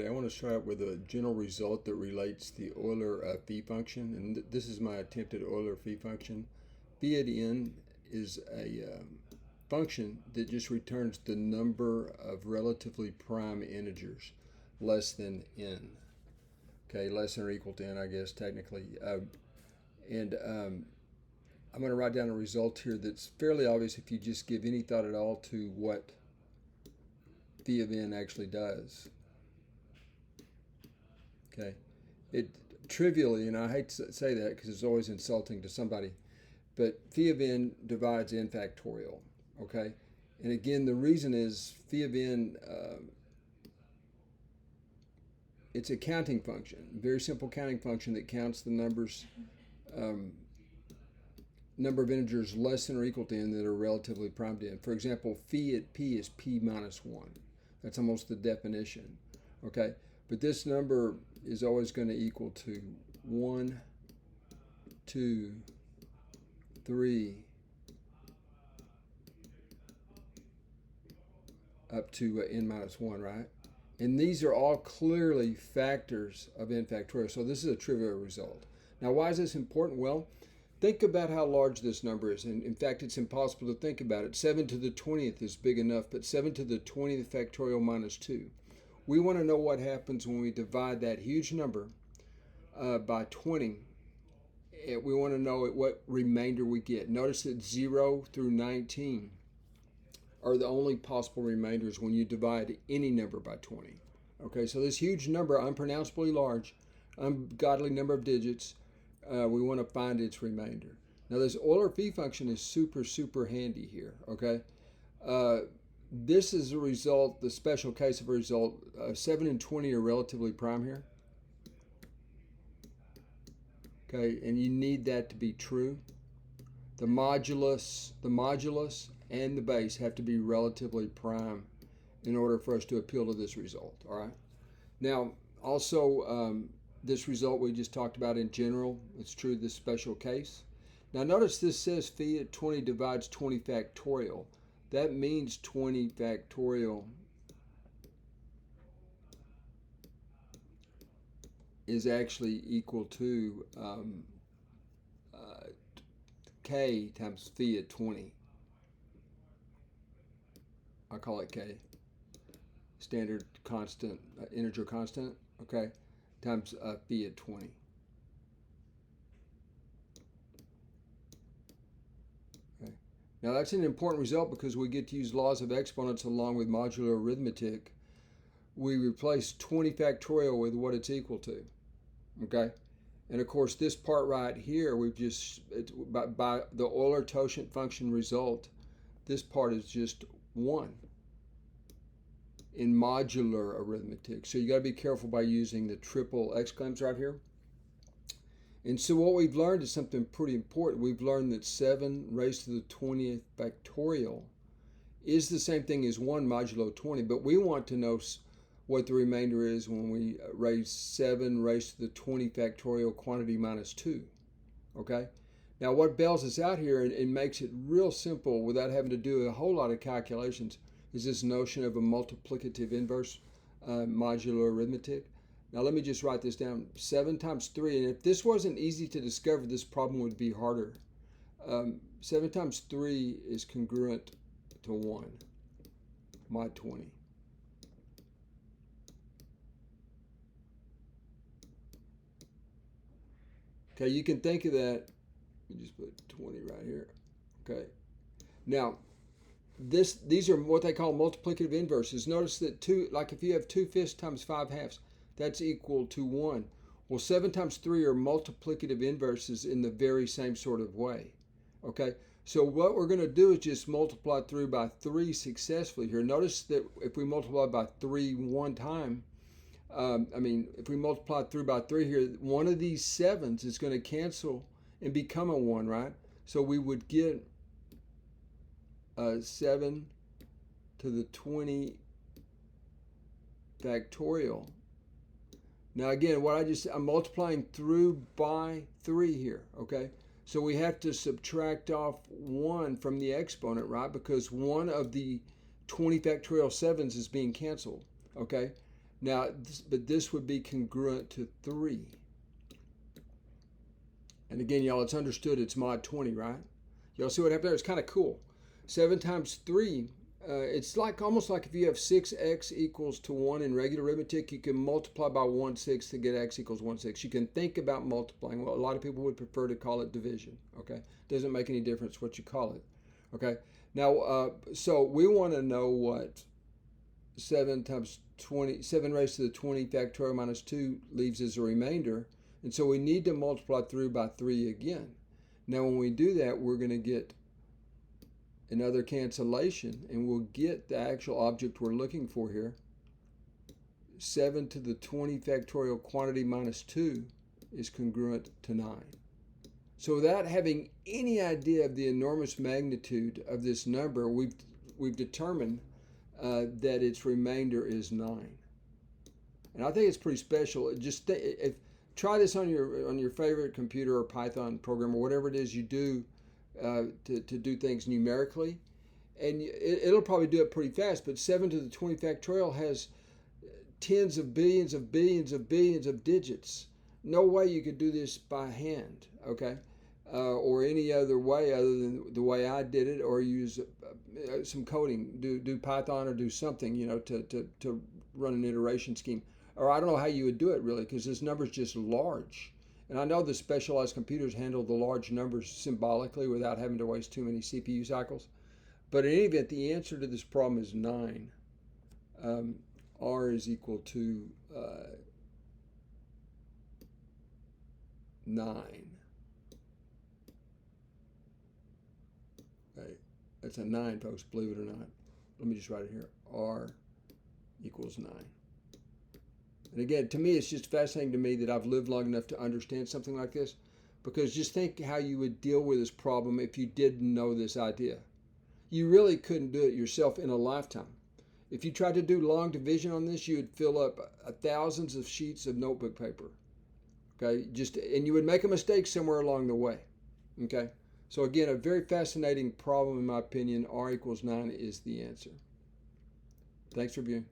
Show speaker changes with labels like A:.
A: I want to start out with a general result that relates the Euler Phi function, and this is my attempted Euler Phi function. Phi at n is a function that just returns the number of relatively prime integers less than n. Okay, less than or equal to n, I guess, technically. And I'm going to write down a result here that's fairly obvious if you just give any thought at all to what phi of n actually does. Okay, it trivially, and I hate to say that because it's always insulting to somebody, but phi of n divides n factorial. Okay, and again, the reason is phi of n. It's a counting function, very simple counting function that counts the numbers, number of integers less than or equal to n that are relatively prime to n. For example, phi at p is p minus 1. That's almost the definition. Okay, but this number is always going to equal to 1, 2, 3, up to n minus 1, right? And these are all clearly factors of n factorial. So this is a trivial result. Now, why is this important? Well, think about how large this number is. And in fact, it's impossible to think about it. 7 to the 20th is big enough, but 7 to the 20th factorial minus 2. We want to know what happens when we divide that huge number by 20. We want to know what remainder we get. Notice that 0 through 19 are the only possible remainders when you divide any number by 20. Okay, so this huge number, unpronounceably large, ungodly number of digits, we want to find its remainder. Now this Euler Phi function is super handy here, okay? This is a result, the special case of a result, 7 and 20 are relatively prime here. Okay, and you need that to be true. The modulus and the base have to be relatively prime in order for us to appeal to this result, all right? Now, also, this result we just talked about in general, it's true this special case. Now, notice this says phi at 20 divides 20 factorial. That means 20 factorial is actually equal to k times phi at 20. I call it k, standard constant, integer constant, okay, times phi at 20. Okay. Now that's an important result because we get to use laws of exponents along with modular arithmetic. We replace 20 factorial with what it's equal to, okay? And of course, this part right here, we've just, by the Euler totient function result, this part is just 1 in modular arithmetic. So you got to be careful by using the triple exclams right here. And so what we've learned is something pretty important. We've learned that 7 raised to the 20th factorial is the same thing as 1 modulo 20, but we want to know what the remainder is when we raise 7 raised to the 20 factorial quantity minus 2, okay? Now what bails us out here and makes it real simple without having to do a whole lot of calculations is this notion of a multiplicative inverse modular arithmetic. Now let me just write this down. 7 times 3, and if this wasn't easy to discover, this problem would be harder. 7 times 3 is congruent to 1 mod 20. Okay, you can think of that. Let me just put 20 right here. Okay. Now, these are what they call multiplicative inverses. Notice that 2, like if you have 2/5 times 5/2, that's equal to 1. Well, 7 times 3 are multiplicative inverses in the very same sort of way. Okay, so what we're going to do is just multiply through by 3 successfully here. Notice that if we multiply by 3 one time, if we multiply through by 3 here, one of these 7s is going to cancel and become a 1, right? So we would get 7 to the 20 factorial. Now again, I'm multiplying through by 3 here, okay? So we have to subtract off 1 from the exponent, right? Because one of the 20 factorial 7s is being canceled, okay? Now, but this would be congruent to 3. And again, y'all, it's understood it's mod 20, right? Y'all see what happened there? It's kind of cool. 7 times 3, it's like almost like if you have 6x equals to 1 in regular arithmetic, you can multiply by 1/6 to get x equals 1/6. You can think about multiplying. Well, a lot of people would prefer to call it division, okay? Doesn't make any difference what you call it, okay? Now, so we want to know what 7 times 20, 7 raised to the 20 factorial minus 2 leaves as a remainder. And so we need to multiply through by 3 again. Now, when we do that, we're going to get another cancellation, and we'll get the actual object we're looking for here. 7 to the 20 factorial quantity minus 2 is congruent to 9. So without having any idea of the enormous magnitude of this number, we've determined that its remainder is 9. And I think it's pretty special. Just try this on your favorite computer or Python program or whatever it is you do to do things numerically, and it'll probably do it pretty fast. But 7 to the 20 factorial has tens of billions of billions of billions of digits. No way you could do this by hand, okay, or any other way other than the way I did it, or use some coding, do Python or do something, you know, to run an iteration scheme. Or I don't know how you would do it really, because this number is just large. And I know the specialized computers handle the large numbers symbolically without having to waste too many CPU cycles. But in any event, the answer to this problem is 9. R is equal to 9. Okay. That's a 9, folks, believe it or not. Let me just write it here. R equals 9. And again, to me, it's just fascinating to me that I've lived long enough to understand something like this, because just think how you would deal with this problem if you didn't know this idea. You really couldn't do it yourself in a lifetime. If you tried to do long division on this, you would fill up thousands of sheets of notebook paper. Okay, and you would make a mistake somewhere along the way. Okay, so again, a very fascinating problem in my opinion. R equals 9 is the answer. Thanks for viewing.